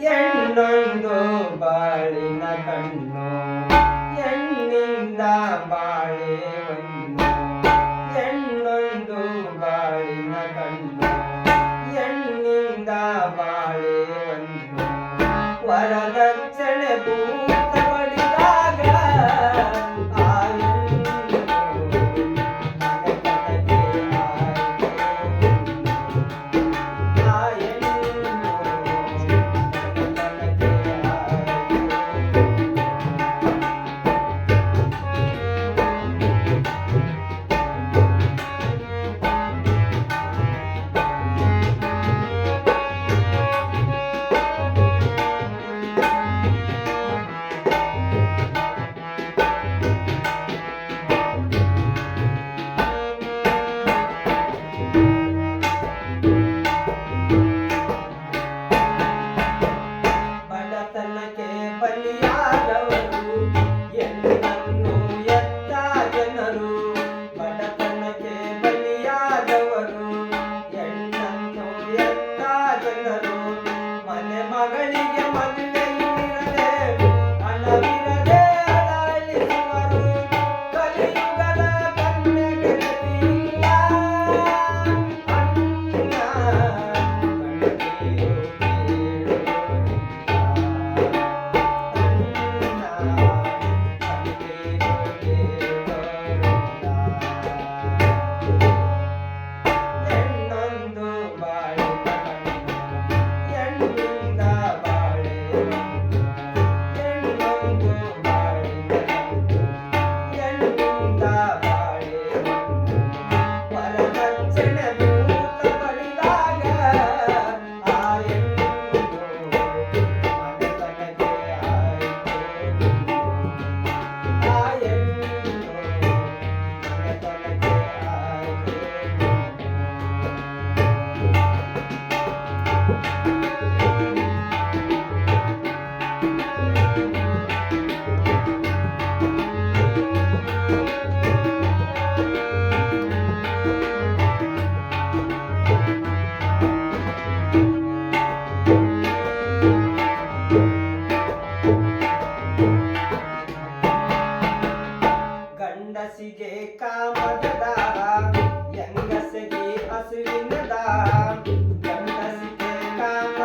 ಹೆಣ್ಣೊಂದು ಬಾಳಿನ ಕಣ್ಣು ಹೆಣ್ಣಿಂದ ಬಾಳೆ ಒಂದು ಹೆಣ್ಣೊಂದು ಬಾಳಿನ ಕಣ್ಣು ಹೆಣ್ಣಿಂದ ಬಾಳೆ ಒಂದು ವರದಕ್ಷಿಣೆ ಭೂತ ಬಡಿದಾಗ ಆ ಹೆಣ್ಣು ಮನೆತನಕ್ಕೆ ಆ ಹೆಣ್ಣು ಮನೆತನಕ್ಕೆ ಬಡತನಕ್ಕೆ ಬಲಿಯಾದವರು ಹೆಣ್ಣನ್ನು ಎತ್ತ ಜನರು ಬಡತನಕ್ಕೆ ಬಲಿಯಾದವರು ಹೆಣ್ಣನ್ನು ಎತ್ತ ಜನರು ಮನೆ ಮಗಳಿಗೆ ಮದುವೆಯಿರದೆ ಹಣವಿರದೆ ಅಳಲಿಸುವರು ಕಲಿಯುಗದ ಕನ್ಯೆಗೆ ಗತಿಯಿಲ್ಲ ಅಣ್ಣ ಕಣ್ಣೀರು ಹೆಣ್ಣೊಂದು ಬಾಳಿನ ಕಣ್ಣು ಹೆಣ್ಣಿಂದ ಬಾಳೆ ಒಂದು ಹೆಣ್ಣೊಂದು ಬಾಳಿನ ಕಣ್ಣು ಹೆಣ್ಣಿಂದ ಬಾಳೆ ಒಂದು ವರದಕ್ಷಿಣೆ ಭೂತ ಬಡಿದಾಗ ಆ ಹೆಣ್ಣು ಮನೆತನಕ್ಕೆ ಆಯ್ತು ಆ ಹೆಣ್ಣು ಮನೆತನಕ್ಕೆ ಆಯ್ತು ಗಂಡಸಿಗೆ ಕಾಮದ ದಾಹ ಹೆಂಗಸಿಗೆ ಹಸುವಿನ ದಾಹ ಗಂಡಸಿಗೆ ಕಾಮ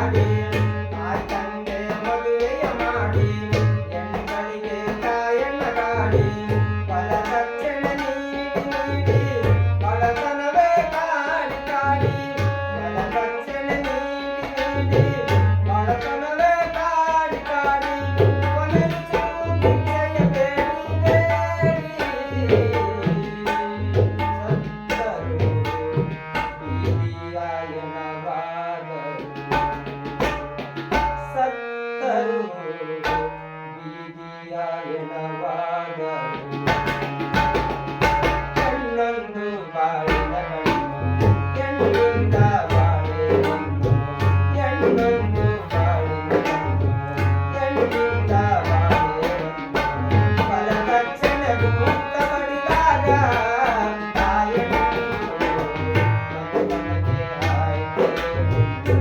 ಮಾಡಿ ತಾಯಿ ತಂದೆ ಮದುವೆಯ ಮಾಡಿ ಹೆಣ್ಗಳಿಗೆ ತಾಯಣ್ಣ ಕಾಡಿ ವರದಕ್ಷಿಣೆ ನೀಡಿ ಬಡತನವೇ ಕಾಡಿ ಕಾಡಿ ವರದಕ್ಷಿಣೆ ನೀಡಿ ಬಡತನವೇ ಕಾಡಿ ಕಾಡಿ ಕೊನೆಗೂ ಭಿಕ್ಷೆಯ ಬೇಡಿ ಸತ್ತರು ಬೀದಿಯಾಯನವಾದರು ಕಣ್ಣೊಂದು ಬಾಳಿನ ಕಣ್ಣು ಹೆಣ್ಣಿಂದ ಬಾಳೆ ಒಂದು ಹೆಣ್ಣೊಂದು ಬಾಳಿನ ಕಣ್ಣು ಹೆಣ್ಣಿಂದ ಬಾಳೆ ಒಂದು ವರದಕ್ಷಿಣೆ ಭೂತ ಬಡಿದಾಗ ತಾಯಣ್ಣು ಮಗನಿಗೆ ಆಯ್ಕೆ ಉಂಟು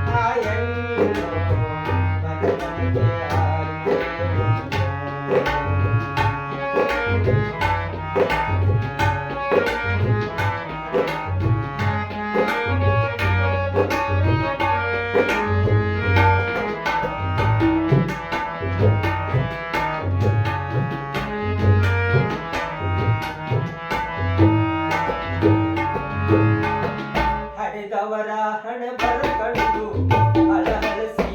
ತಾಯಣ್ಣು ಮಗನಿಗೆ ಆಯ್ಕೆ ಉಂಟು ಹಡೆದವರ ಹಣೆ ಬರಕಂಡು ಹಳಹಳಿಸಿ